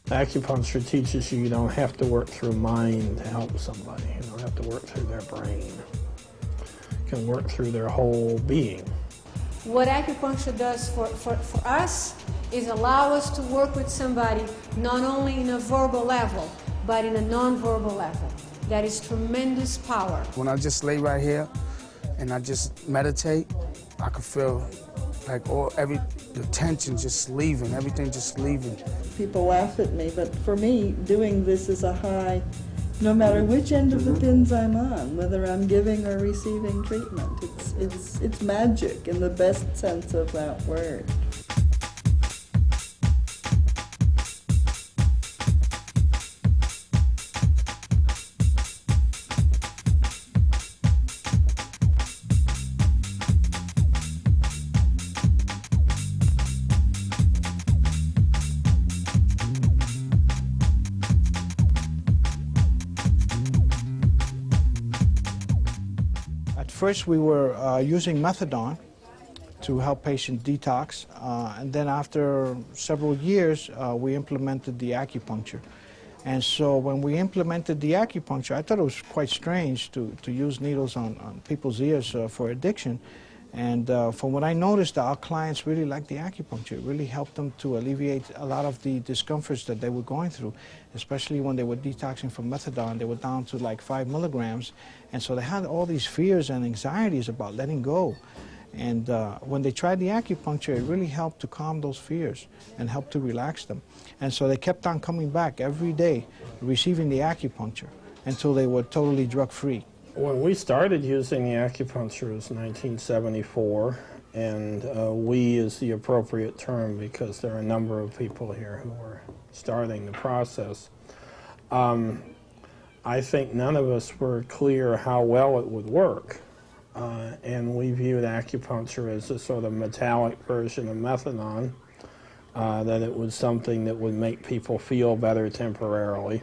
Acupuncture teaches you don't have to work through mind to help somebody. You don't have to work through their brain. You can work through their whole being. What acupuncture does for us is allow us to work with somebody not only in a verbal level, but in a non-verbal level. That is tremendous power. When I just lay right here and I just meditate, I can feel like the tension just leaving, everything just leaving. People laugh at me, but for me, doing this is a high, no matter which end of the pins I'm on, whether I'm giving or receiving treatment. It's magic in the best sense of that word. First, we were using methadone to help patients detox, and then after several years, we implemented the acupuncture. And so when we implemented the acupuncture, I thought it was quite strange to use needles on people's ears for addiction. And from what I noticed, our clients really liked the acupuncture. It really helped them to alleviate a lot of the discomforts that they were going through, especially when they were detoxing from methadone. They were down to like 5 milligrams, and so they had all these fears and anxieties about letting go. And when they tried the acupuncture, it really helped to calm those fears and help to relax them. And so they kept on coming back every day, receiving the acupuncture until they were totally drug-free. When we started using the acupuncture, it was 1974, and we is the appropriate term because there are a number of people here who were starting the process. I think none of us were clear how well it would work, and we viewed acupuncture as a sort of metallic version of methadone, that it was something that would make people feel better temporarily.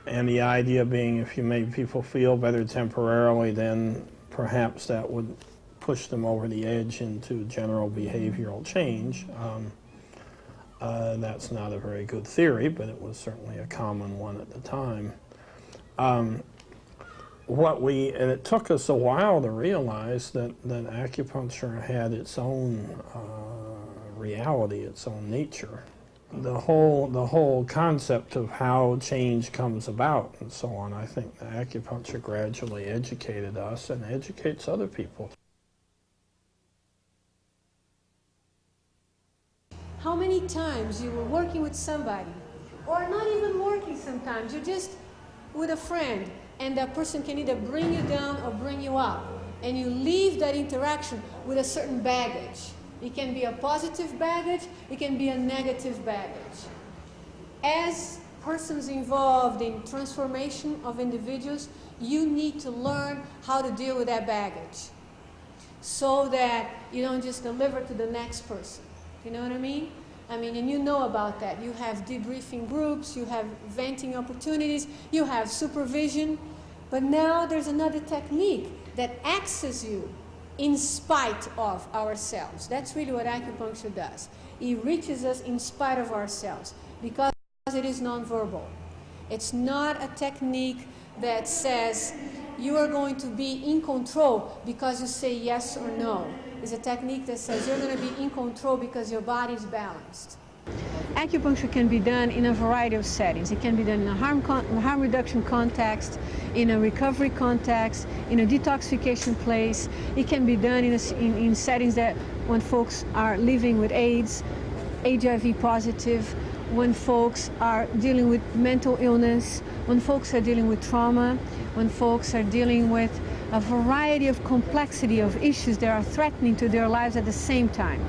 And the idea being if you made people feel better temporarily, then perhaps that would push them over the edge into general behavioral change. That's not a very good theory, but it was certainly a common one at the time. And it took us a while to realize that acupuncture had its own reality, its own nature. The whole concept of how change comes about and so on, I think the acupuncture gradually educated us and educates other people. How many times you were working with somebody, or not even working sometimes, you're just with a friend, and that person can either bring you down or bring you up, and you leave that interaction with a certain baggage. It can be a positive baggage, it can be a negative baggage. As persons involved in transformation of individuals, you need to learn how to deal with that baggage so that you don't just deliver to the next person. You know what I mean? And you know about that. You have debriefing groups, you have venting opportunities, you have supervision, but now there's another technique that accesses you in spite of ourselves. That's really what acupuncture does. It reaches us in spite of ourselves because it is nonverbal. It's not a technique that says you are going to be in control because you say yes or no. It's a technique that says you're going to be in control because your body is balanced. Acupuncture can be done in a variety of settings. It can be done in a harm reduction context, in a recovery context, in a detoxification place. It can be done in settings that when folks are living with AIDS, HIV positive, when folks are dealing with mental illness, when folks are dealing with trauma, when folks are dealing with a variety of complexity of issues that are threatening to their lives at the same time.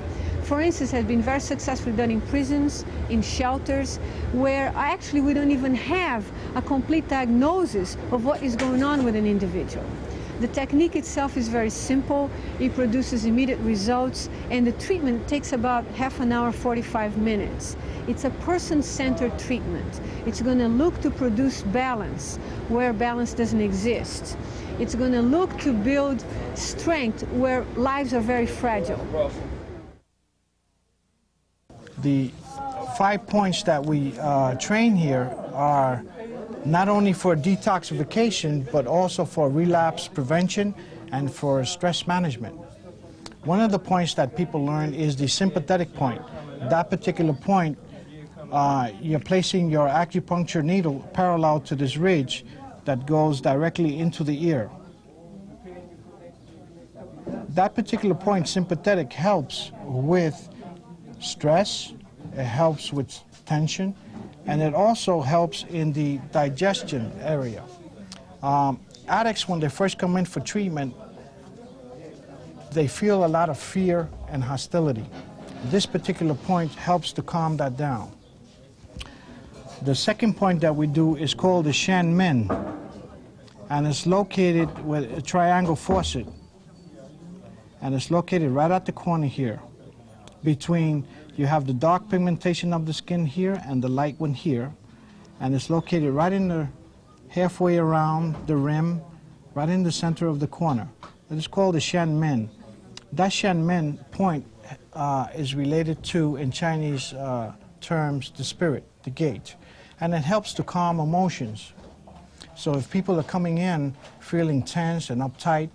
For instance, has been very successfully done in prisons, in shelters, where actually we don't even have a complete diagnosis of what is going on with an individual. The technique itself is very simple, it produces immediate results, and the treatment takes about half an hour, 45 minutes. It's a person-centered treatment. It's going to look to produce balance where balance doesn't exist. It's going to look to build strength where lives are very fragile. The 5 points that we train here are not only for detoxification, but also for relapse prevention and for stress management. One of the points that people learn is the sympathetic point. That particular point, you're placing your acupuncture needle parallel to this ridge that goes directly into the ear. That particular point, sympathetic, helps with stress, it helps with tension, and it also helps in the digestion area. Addicts, when they first come in for treatment, they feel a lot of fear and hostility. This particular point helps to calm that down. The second point that we do is called the Shan Men, and it's located with a triangle faucet, and it's located right at the corner here. Between, you have the dark pigmentation of the skin here and the light one here, and it's located right in the halfway around the rim, right in the center of the corner. It is called the Shan Men. That Shan Men point is related to, in Chinese terms, the spirit, the gate, and it helps to calm emotions. So if people are coming in feeling tense and uptight,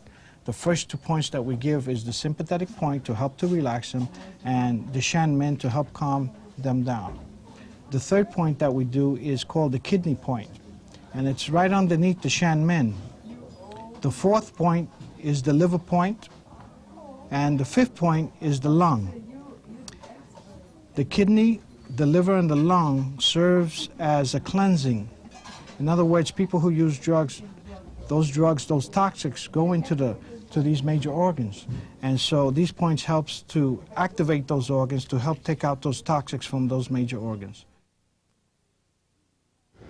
the first 2 points that we give is the sympathetic point to help to relax them, and the Shan Men to help calm them down. The third point that we do is called the kidney point, and it's right underneath the Shan Men. The fourth point is the liver point, and the fifth point is the lung. The kidney, the liver, and the lung serves as a cleansing. In other words, people who use drugs, those toxics go into these major organs. And so these points helps to activate those organs to help take out those toxics from those major organs.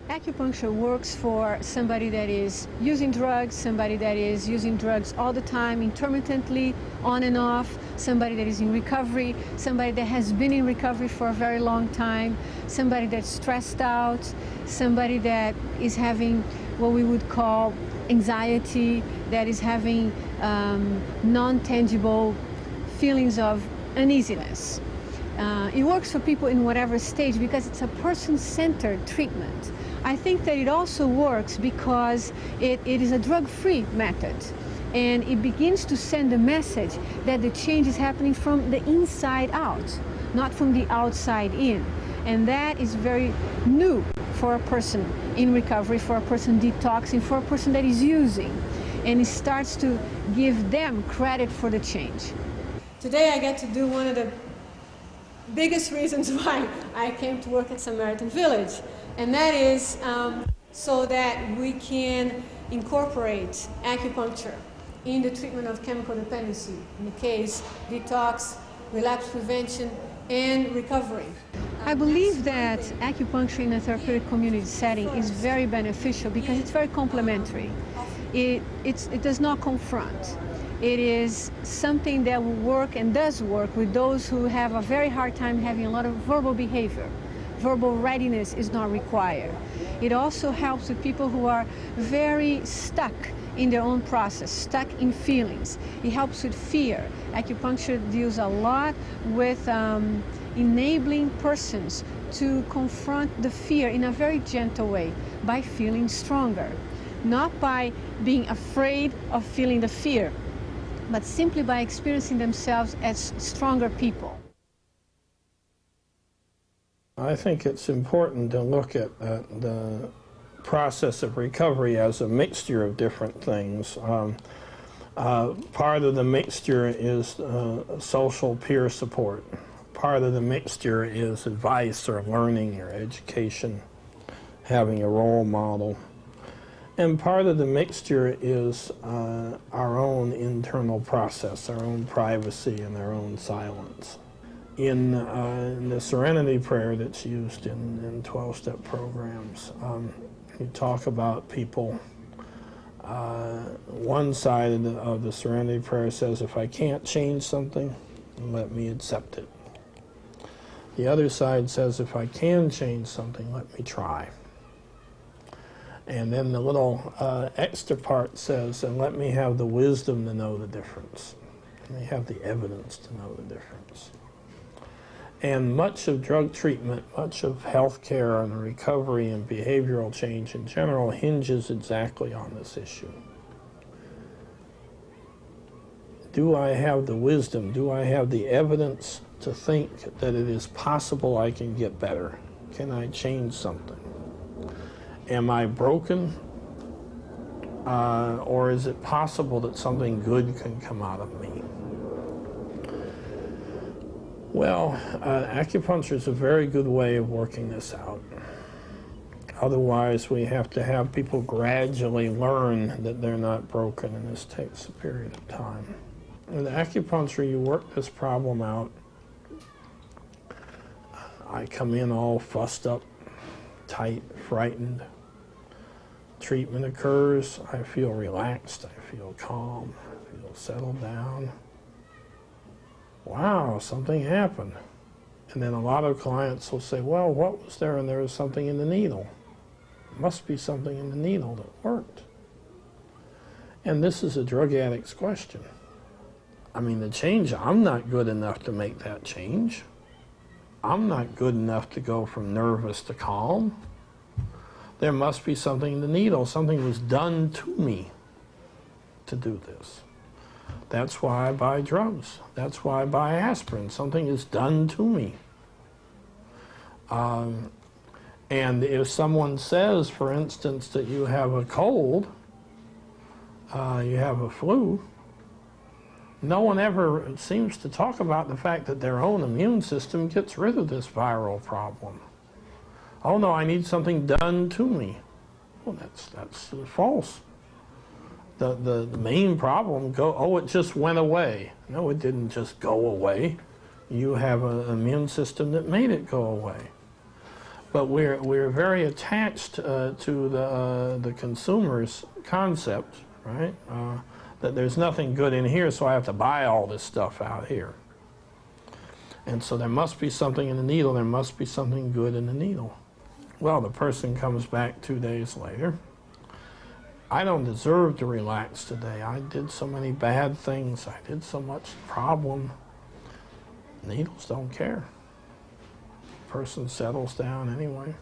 Acupuncture works for somebody that is using drugs, somebody that is using drugs all the time, intermittently, on and off, somebody that is in recovery, somebody that has been in recovery for a very long time, somebody that's stressed out, somebody that is having what we would call anxiety, that is having non-tangible feelings of uneasiness. It works for people in whatever stage because it's a person-centered treatment. I think that it also works because it is a drug-free method, and it begins to send a message that the change is happening from the inside out, not from the outside in. And that is very new for a person in recovery, for a person detoxing, for a person that is using. And it starts to give them credit for the change. Today I get to do one of the biggest reasons why I came to work at Samaritan Village, and that is so that we can incorporate acupuncture in the treatment of chemical dependency, in the case detox, relapse prevention, and recovery. I believe that acupuncture in a therapeutic community setting is very beneficial because it's very complementary. It does not confront. It is something that will work and does work with those who have a very hard time having a lot of verbal behavior. Verbal readiness is not required. It also helps with people who are very stuck in their own process, stuck in feelings. It helps with fear. Acupuncture deals a lot with enabling persons to confront the fear in a very gentle way by feeling stronger, not by being afraid of feeling the fear, but simply by experiencing themselves as stronger people. I think it's important to look at the process of recovery as a mixture of different things. Part of the mixture is social peer support. Part of the mixture is advice or learning or education, having a role model. And part of the mixture is our own internal process, our own privacy and our own silence. In the Serenity Prayer that's used in 12-step programs, you talk about people. One side of the Serenity Prayer says, if I can't change something, let me accept it. The other side says, if I can change something, let me try. And then the little extra part says, and let me have the wisdom to know the difference. Let me have the evidence to know the difference. And much of drug treatment, much of healthcare and recovery and behavioral change in general hinges exactly on this issue. Do I have the wisdom, do I have the evidence to think that it is possible I can get better? Can I change something? Am I broken? Or is it possible that something good can come out of me? Well, acupuncture is a very good way of working this out. Otherwise, we have to have people gradually learn that they're not broken, and this takes a period of time. With acupuncture, you work this problem out. I come in all fussed up, tight, frightened. Treatment occurs. I feel relaxed. I feel calm. I feel settled down. Wow, something happened. And then a lot of clients will say, well, what was there? And there was something in the needle. There must be something in the needle that worked. And this is a drug addict's question. I mean, the change, I'm not good enough to make that change. I'm not good enough to go from nervous to calm. There must be something in the needle. Something was done to me to do this. That's why I buy drugs. That's why I buy aspirin. Something is done to me. And if someone says, for instance, that you have a cold, you have a flu, no one ever seems to talk about the fact that their own immune system gets rid of this viral problem. Oh no, I need something done to me. Well, that's false. The main problem, it just went away. No, it didn't just go away. You have an immune system that made it go away. But we're very attached to the consumer's concept, right? That there's nothing good in here, so I have to buy all this stuff out here. And so there must be something in the needle. There must be something good in the needle. Well, the person comes back 2 days later. I don't deserve to relax today. I did so many bad things. I did so much problem. Needles don't care. Person settles down anyway.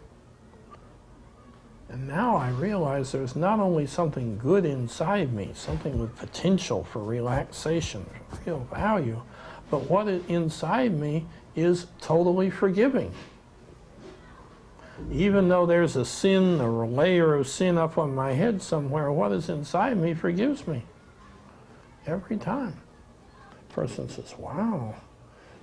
And now I realize there's not only something good inside me, something with potential for relaxation, real value, but what is inside me is totally forgiving. Even though there's a sin, a layer of sin up on my head somewhere, what is inside me forgives me. Every time. The person says, wow,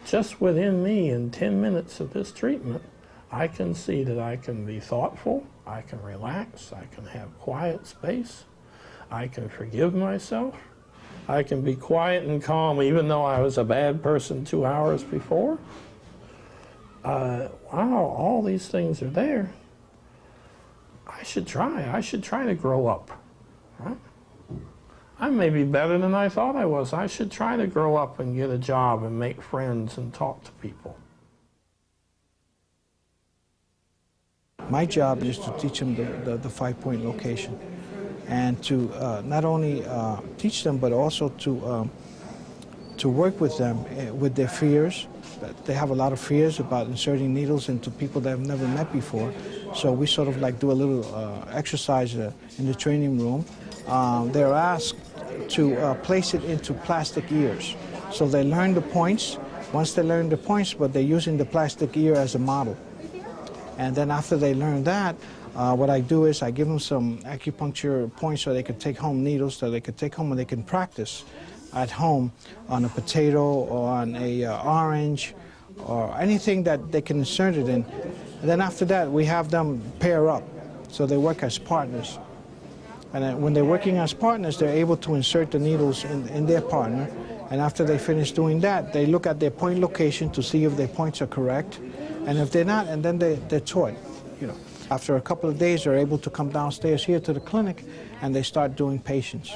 just within me in 10 minutes of this treatment, I can see that I can be thoughtful, I can relax, I can have quiet space, I can forgive myself, I can be quiet and calm even though I was a bad person 2 hours before. Wow, all these things are there. I should try to grow up. Right? I may be better than I thought I was. I should try to grow up and get a job and make friends and talk to people. My job is to teach them the 5-point location and to not only teach them, but also to work with them with their fears. They have a lot of fears about inserting needles into people they have never met before. So we sort of like do a little exercise in the training room. They're asked to place it into plastic ears. So they learn the points. Once they learn the points, but they're using the plastic ear as a model. And then after they learn that, what I do is I give them some acupuncture points so they can take home needles, so they can take home and they can practice at home on a potato or on a orange or anything that they can insert it in. And then after that, we have them pair up, so they work as partners. And then when they're working as partners, they're able to insert the needles in their partner. And after they finish doing that, they look at their point location to see if their points are correct. And if they're not, and then they're taught, you know. After a couple of days, they're able to come downstairs here to the clinic, and they start doing patients.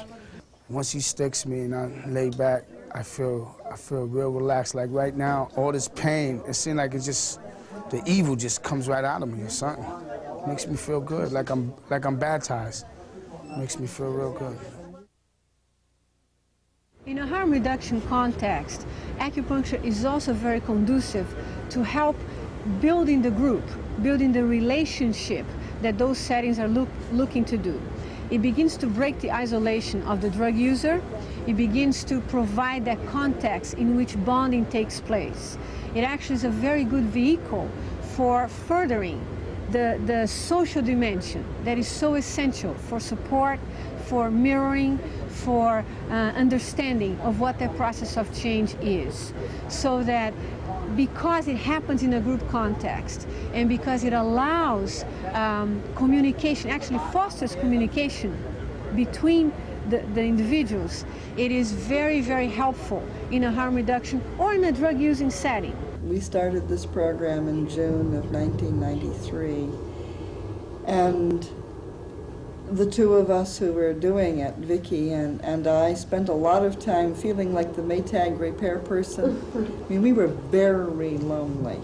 Once he sticks me and I lay back, I feel real relaxed. Like right now, all this pain, it seems like it's just, the evil just comes right out of me or something. It makes me feel good, like I'm baptized. It makes me feel real good. In a harm reduction context, acupuncture is also very conducive to help building the group, building the relationship that those settings are looking to do. It begins to break the isolation of the drug user. It begins to provide that context in which bonding takes place. It actually is a very good vehicle for furthering the social dimension that is so essential for support, for mirroring, for understanding of what that process of change is. So that because it happens in a group context and because it allows communication, actually fosters communication between the individuals, it is very, very helpful in a harm reduction or in a drug using setting. We started this program in June of 1993, and the two of us who were doing it, Vicki and I, spent a lot of time feeling like the Maytag repair person. I mean, we were very lonely.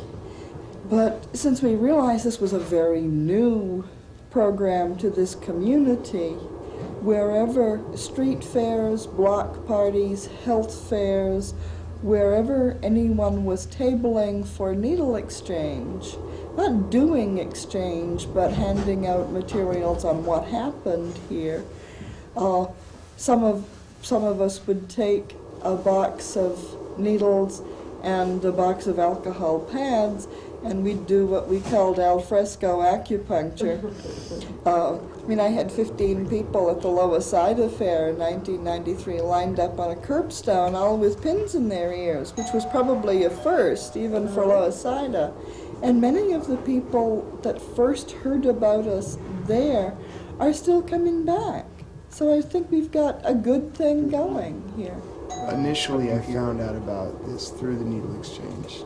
But since we realized this was a very new program to this community, wherever street fairs, block parties, health fairs, wherever anyone was tabling for needle exchange, not doing exchange, but handing out materials on what happened here. Some of us would take a box of needles and a box of alcohol pads, and we'd do what we called al fresco acupuncture. I mean, I had 15 people at the Lower Sida Fair in 1993 lined up on a curbstone, all with pins in their ears, which was probably a first, even for Lower Sida. And many of the people that first heard about us there are still coming back. So I think we've got a good thing going here. Initially, I found out about this through the needle exchange.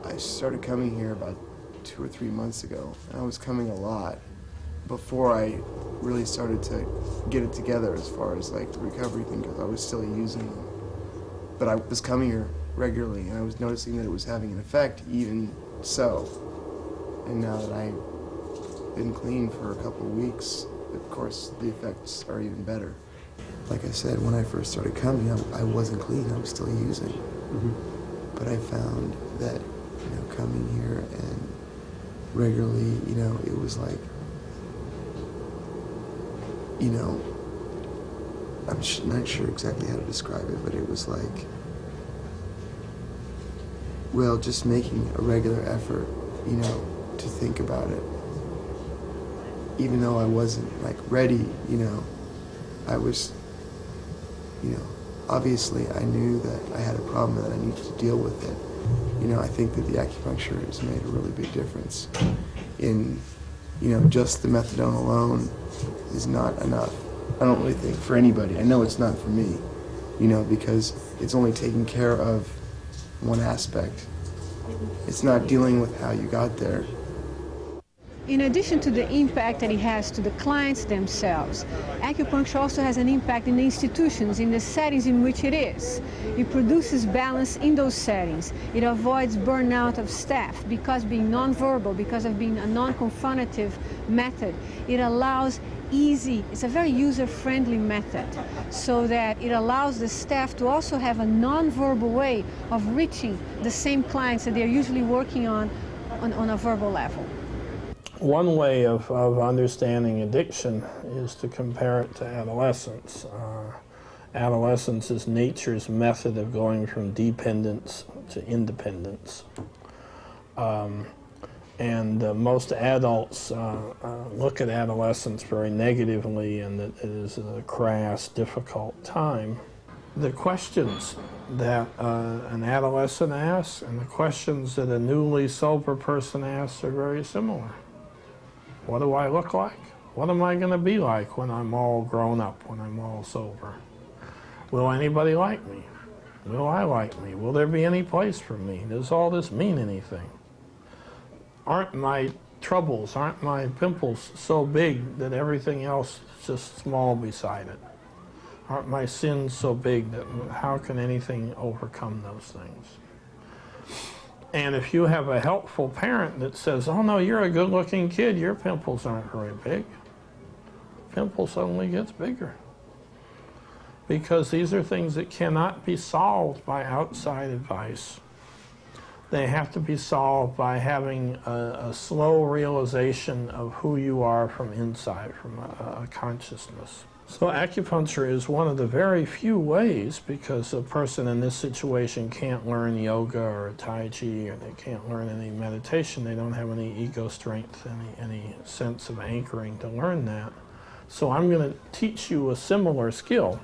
I started coming here about 2 or 3 months ago, and I was coming a lot before I really started to get it together as far as like the recovery thing, because I was still using them. But I was coming here regularly, and I was noticing that it was having an effect even so. And now that I've been clean for a couple of weeks, of course, the effects are even better. Like I said, when I first started coming, I wasn't clean, I was still using. But I found that, coming here and regularly, it was like, I'm not sure exactly how to describe it, but it was like, well, just making a regular effort, to think about it. Even though I wasn't like ready, I was, obviously I knew that I had a problem and that I needed to deal with it. I think that the acupuncture has made a really big difference in, just the methadone alone is not enough. I don't really think for anybody. I know it's not for me, because it's only taking care of one aspect. It's not dealing with how you got there. In addition to the impact that it has to the clients themselves, acupuncture also has an impact in the institutions, in the settings in which it is. It produces balance in those settings. It avoids burnout of staff because being nonverbal, because of being a non-confrontative method. It allows it's a very user-friendly method, so that it allows the staff to also have a non-verbal way of reaching the same clients that they're usually working on a verbal level. One way of understanding addiction is to compare it to adolescence. Adolescence is nature's method of going from dependence to independence. Most adults look at adolescence very negatively, and that it is a crass, difficult time. The questions that an adolescent asks and the questions that a newly sober person asks are very similar. What do I look like? What am I going to be like when I'm all grown up, when I'm all sober? Will anybody like me? Will I like me? Will there be any place for me? Does all this mean anything? Aren't my troubles, aren't my pimples so big that everything else is just small beside it? Aren't my sins so big that how can anything overcome those things? And if you have a helpful parent that says, oh no, you're a good-looking kid, your pimples aren't very big, pimple suddenly gets bigger. because these are things that cannot be solved by outside advice. They have to be solved by having a slow realization of who you are from inside, from a consciousness. So acupuncture is one of the very few ways, because a person in this situation can't learn yoga or Tai Chi, or they can't learn any meditation. They don't have any ego strength, any sense of anchoring to learn that. So I'm going to teach you a similar skill.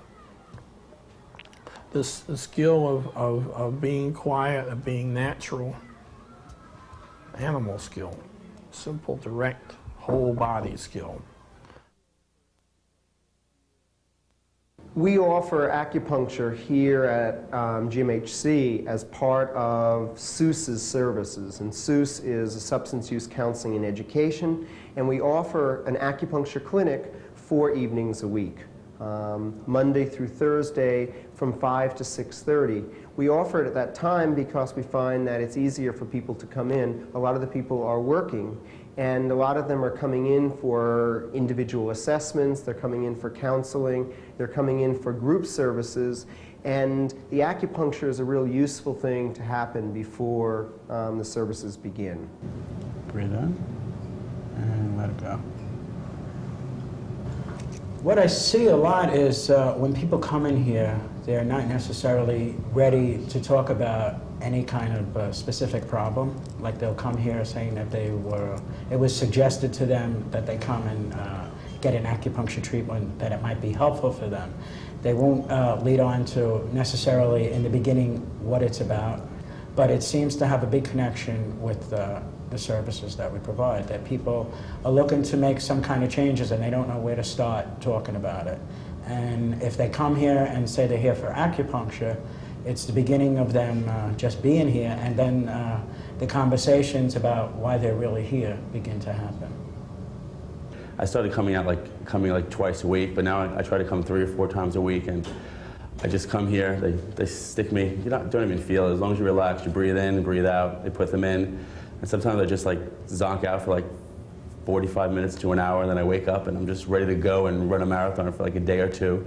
The skill of being quiet, of being natural, animal skill, simple, direct, whole body skill. We offer acupuncture here at GMHC as part of SUS's services, and SUS is a substance use counseling and education, and we offer an acupuncture clinic 4 evenings a week. Monday through Thursday from 5 to 6:30. We offer it at that time because we find that it's easier for people to come in. A lot of the people are working, and a lot of them are coming in for individual assessments, they're coming in for counseling, they're coming in for group services, and the acupuncture is a real useful thing to happen before the services begin. Breathe in and let it go. What I see a lot is when people come in here, they're not necessarily ready to talk about any kind of specific problem. Like they'll come here saying that it was suggested to them that they come and get an acupuncture treatment, that it might be helpful for them. They won't lead on to necessarily in the beginning what it's about, but it seems to have a big connection with the services that we provide, that people are looking to make some kind of changes and they don't know where to start talking about it. And if they come here and say they're here for acupuncture, it's the beginning of them just being here, and then the conversations about why they're really here begin to happen. I started coming like twice a week, but now I try to come 3 or 4 times a week, and I just come here, they stick me, don't even feel it. As long as you relax, you breathe in, breathe out, they put them in. And sometimes I just like zonk out for like 45 minutes to an hour, and then I wake up and I'm just ready to go and run a marathon for like a day or 2.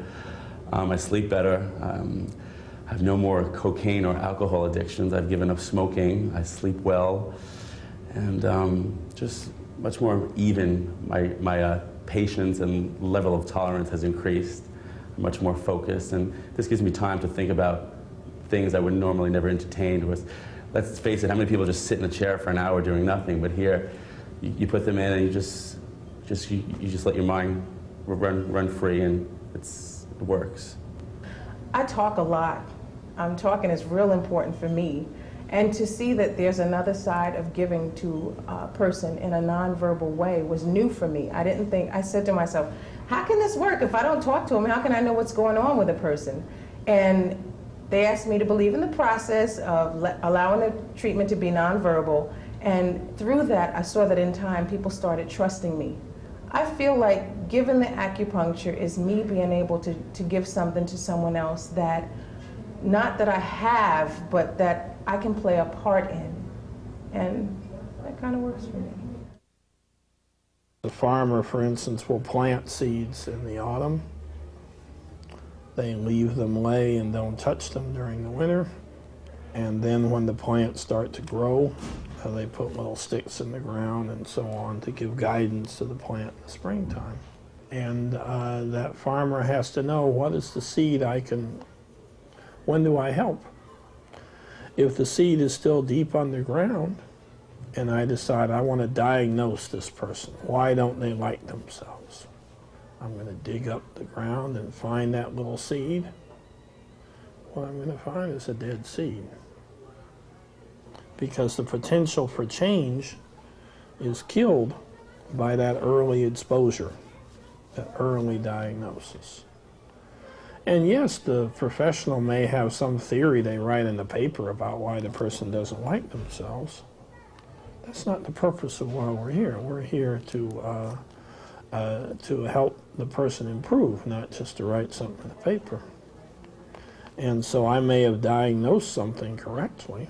I sleep better. I have no more cocaine or alcohol addictions. I've given up smoking. I sleep well. And just much more even. My patience and level of tolerance has increased. I'm much more focused. And this gives me time to think about things I would normally never entertain. Let's face it, how many people just sit in a chair for an hour doing nothing? But here, you put them in and you just let your mind run free, and it works. I talk a lot. Talking is real important for me. And to see that there's another side of giving to a person in a nonverbal way was new for me. I said to myself, how can this work? If I don't talk to him, how can I know what's going on with a person? And they asked me to believe in the process of allowing the treatment to be nonverbal. And through that, I saw that in time, people started trusting me. I feel like giving the acupuncture is me being able to give something to someone else that, not that I have, but that I can play a part in. And that kind of works for me. The farmer, for instance, will plant seeds in the autumn. They leave them lay and don't touch them during the winter. And then when the plants start to grow, they put little sticks in the ground and so on to give guidance to the plant in the springtime. And that farmer has to know, what is the seed when do I help? If the seed is still deep underground and I decide I want to diagnose this person, why don't they like themselves? I'm going to dig up the ground and find that little seed. What I'm going to find is a dead seed. Because the potential for change is killed by that early exposure, that early diagnosis. And yes, the professional may have some theory they write in the paper about why the person doesn't like themselves. That's not the purpose of why we're here. We're here to help the person improve, not just to write something in the paper. And so I may have diagnosed something correctly,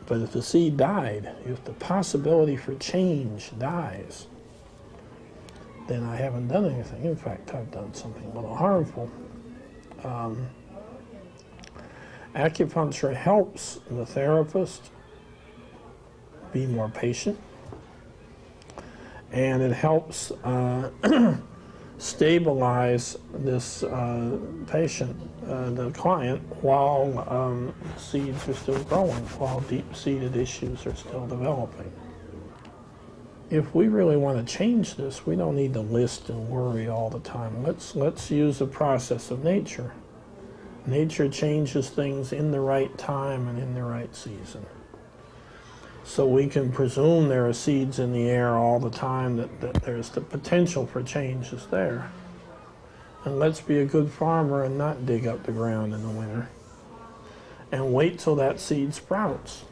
but if the seed died, if the possibility for change dies, then I haven't done anything. In fact, I've done something a little harmful. Acupuncture helps the therapist be more patient, and it helps stabilize this patient, the client, while seeds are still growing, while deep-seated issues are still developing. If we really want to change this, we don't need to list and worry all the time. Let's use the process of nature. Nature changes things in the right time and in the right season. So we can presume there are seeds in the air all the time, that there's the potential for change is there. And let's be a good farmer and not dig up the ground in the winter. And wait till that seed sprouts.